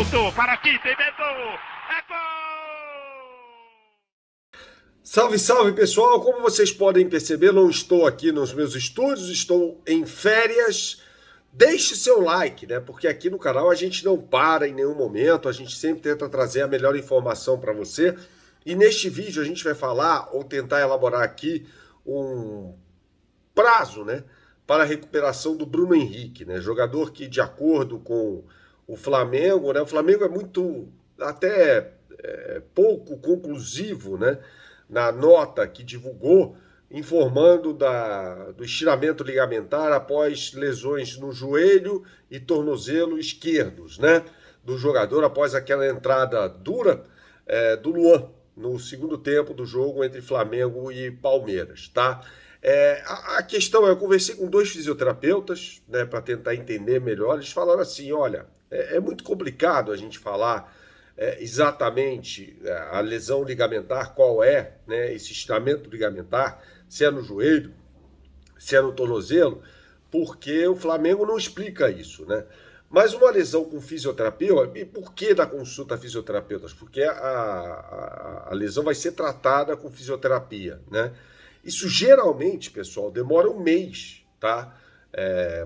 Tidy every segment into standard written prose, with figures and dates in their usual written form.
Soltou, para aqui, tem medo! É gol! Salve, salve pessoal! Como vocês podem perceber, não estou aqui nos meus estúdios, estou em férias. Deixe seu like, né? Porque aqui no canal a gente não para em nenhum momento, a gente sempre tenta trazer a melhor informação para você. E neste vídeo a gente vai falar ou tentar elaborar aqui um prazo, né, para a recuperação do Bruno Henrique, né? Jogador que, de acordo com o Flamengo, né? O Flamengo é muito até pouco conclusivo, né? Na nota que divulgou, informando do estiramento ligamentar após lesões no joelho e tornozelo esquerdos, né? Do jogador após aquela entrada dura do Luan no segundo tempo do jogo entre Flamengo e Palmeiras, tá? A questão é, eu conversei com 2 fisioterapeutas, né, para tentar entender melhor. Eles falaram assim, olha, é muito complicado a gente falar exatamente a lesão ligamentar, qual é, né, esse estiramento ligamentar, se é no joelho, se é no tornozelo, porque o Flamengo não explica isso, né? Mas uma lesão com fisioterapeuta, e por que da consulta a fisioterapeutas? Porque a lesão vai ser tratada com fisioterapia, né? Isso geralmente, pessoal, demora um mês, tá?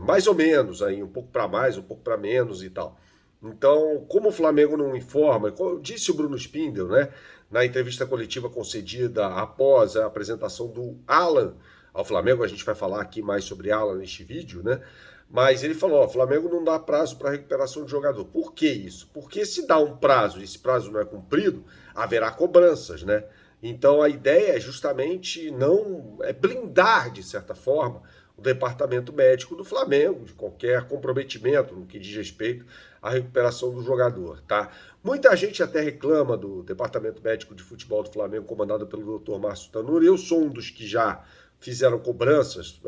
Mais ou menos, aí, um pouco para mais, um pouco para menos e tal. Então, como o Flamengo não informa, como disse o Bruno Spindel, né, na entrevista coletiva concedida após a apresentação do Alan ao Flamengo, a gente vai falar aqui mais sobre Alan neste vídeo, né? Mas ele falou, o Flamengo não dá prazo para recuperação de jogador. Por que isso? Porque se dá um prazo e esse prazo não é cumprido, haverá cobranças, né? Então a ideia é justamente não blindar, de certa forma, o departamento médico do Flamengo de qualquer comprometimento no que diz respeito à recuperação do jogador, tá? Muita gente até reclama do departamento médico de futebol do Flamengo comandado pelo Dr. Márcio Tanuri. Eu sou um dos que já fizeram cobranças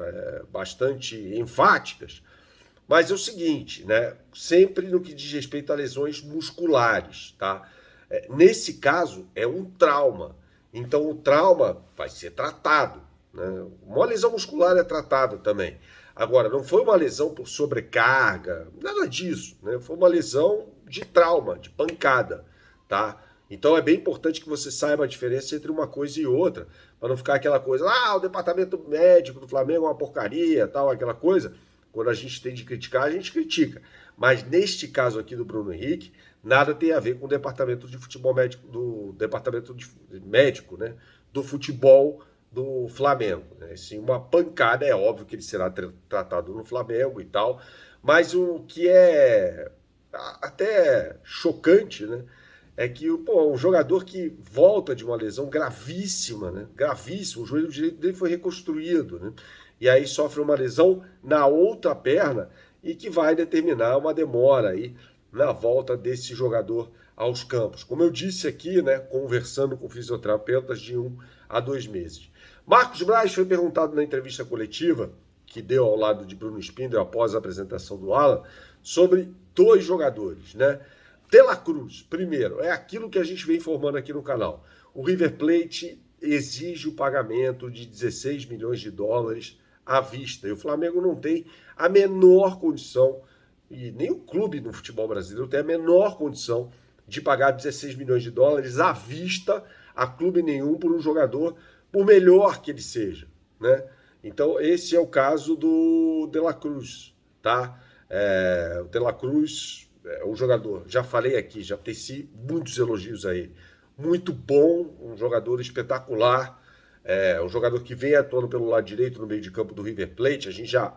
bastante enfáticas, mas é o seguinte, né? Sempre no que diz respeito a lesões musculares, tá? Nesse caso, é um trauma. Então, o trauma vai ser tratado, né? Uma lesão muscular é tratada também. Agora, não foi uma lesão por sobrecarga, nada disso, né? Foi uma lesão de trauma, de pancada, tá? Então é bem importante que você saiba a diferença entre uma coisa e outra, para não ficar aquela coisa, o departamento médico do Flamengo é uma porcaria, tal, aquela coisa. Quando a gente tem de criticar, a gente critica. Mas neste caso aqui do Bruno Henrique, nada tem a ver com o departamento de futebol médico, do departamento médico, né, do futebol do Flamengo, né? Sim, uma pancada, é óbvio que ele será tratado no Flamengo e tal, mas o que é até chocante, né, é que um jogador que volta de uma lesão gravíssima, né, gravíssimo, o joelho direito dele foi reconstruído, né, e aí sofre uma lesão na outra perna e que vai determinar uma demora aí na volta desse jogador aos campos. Como eu disse aqui, né, conversando com fisioterapeutas, de 1 a 2 meses. Marcos Braz foi perguntado na entrevista coletiva que deu ao lado de Bruno Spindel após a apresentação do Alan sobre 2 jogadores, né? De La Cruz, primeiro, é aquilo que a gente vem informando aqui no canal. O River Plate exige o pagamento de 16 milhões de dólares à vista. E o Flamengo não tem a menor condição, e nem o clube no futebol brasileiro tem a menor condição de pagar 16 milhões de dólares à vista a clube nenhum por um jogador, por melhor que ele seja, né? Então, esse é o caso do De La Cruz, tá? O De La Cruz é um jogador, já falei aqui, já teci muitos elogios a ele. Muito bom, um jogador espetacular, um jogador que vem atuando pelo lado direito no meio de campo do River Plate. A gente já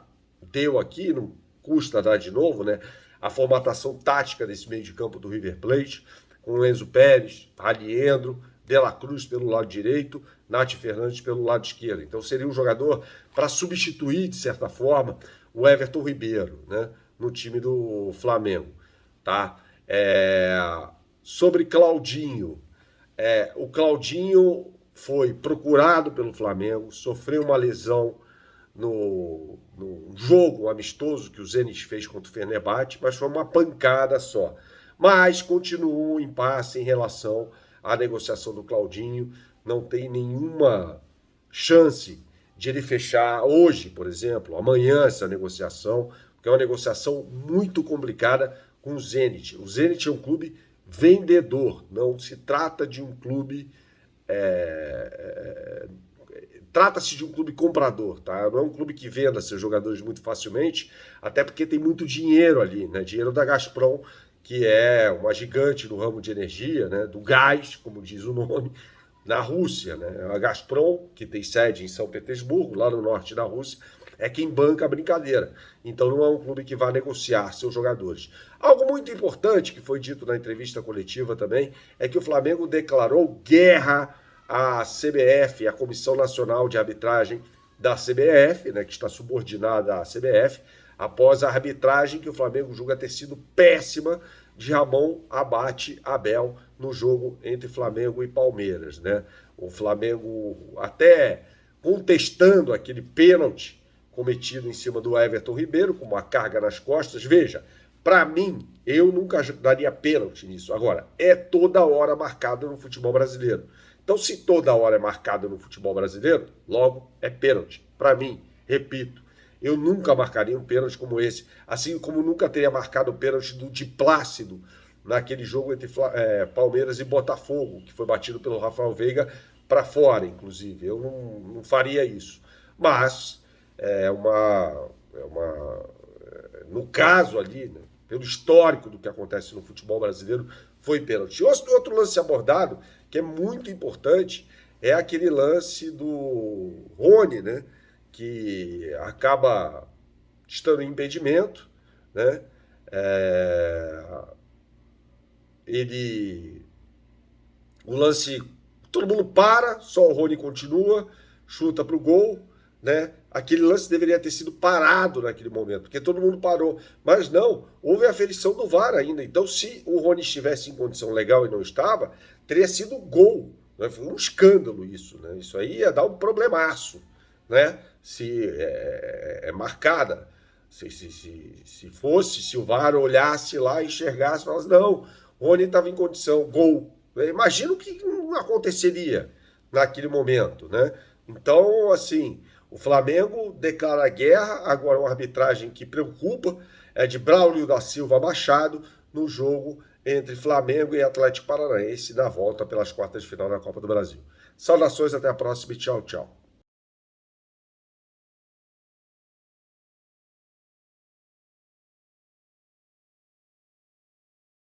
deu aqui, não custa dar de novo, né, a formatação tática desse meio de campo do River Plate, com Enzo Pérez, Aliendro, De La Cruz pelo lado direito, Nath Fernandes pelo lado esquerdo. Então seria um jogador para substituir, de certa forma, o Everton Ribeiro, né, no time do Flamengo, tá? Sobre Claudinho, o Claudinho foi procurado pelo Flamengo, sofreu uma lesão no jogo amistoso que o Zenit fez contra o Fenerbahçe, mas foi uma pancada só. Mas continua um impasse em relação à negociação do Claudinho. Não tem nenhuma chance de ele fechar hoje, por exemplo, amanhã, essa negociação, porque é uma negociação muito complicada com o Zenit. O Zenit é um clube vendedor, não se trata de um clube... Trata-se de um clube comprador, tá? Não é um clube que venda seus jogadores muito facilmente, até porque tem muito dinheiro ali, né? Dinheiro da Gazprom, que é uma gigante no ramo de energia, né? Do gás, como diz o nome, na Rússia, né? A Gazprom, que tem sede em São Petersburgo, lá no norte da Rússia, é quem banca a brincadeira. Então não é um clube que vai negociar seus jogadores. Algo muito importante que foi dito na entrevista coletiva também é que o Flamengo declarou guerra à CBF, a Comissão Nacional de Arbitragem da CBF, né, que está subordinada à CBF, após a arbitragem que o Flamengo julga ter sido péssima de Ramon Abate Abel no jogo entre Flamengo e Palmeiras, né? O Flamengo até contestando aquele pênalti cometido em cima do Everton Ribeiro, com uma carga nas costas. Veja, para mim, eu nunca daria pênalti nisso. Agora, é toda hora marcado no futebol brasileiro. Então, se toda hora é marcado no futebol brasileiro, logo é pênalti. Para mim, repito, eu nunca marcaria um pênalti como esse, assim como nunca teria marcado o pênalti do Di Plácido naquele jogo entre Palmeiras e Botafogo, que foi batido pelo Rafael Veiga para fora, inclusive. Eu não faria isso. Mas, no caso ali, né, pelo histórico do que acontece no futebol brasileiro, foi pênalti. Outro lance abordado, que é muito importante, é aquele lance do Rony, né, que acaba estando em impedimento, né, o lance, todo mundo para, só o Rony continua, chuta para o gol, né? Aquele lance deveria ter sido parado naquele momento, porque todo mundo parou. Mas não, houve a aferição do VAR ainda. Então, se o Rony estivesse em condição legal e não estava, teria sido gol. Né? Foi um escândalo isso, né? Isso aí ia dar um problemaço, né? Se marcada. Se o VAR olhasse lá, enxergasse e falasse, não, o Rony estava em condição, gol. Imagina o que não aconteceria naquele momento, né? Então, assim, o Flamengo declara guerra, agora uma arbitragem que preocupa, é de Braulio da Silva Machado, no jogo entre Flamengo e Atlético Paranaense, na volta pelas quartas de final da Copa do Brasil. Saudações, até a próxima e tchau, tchau.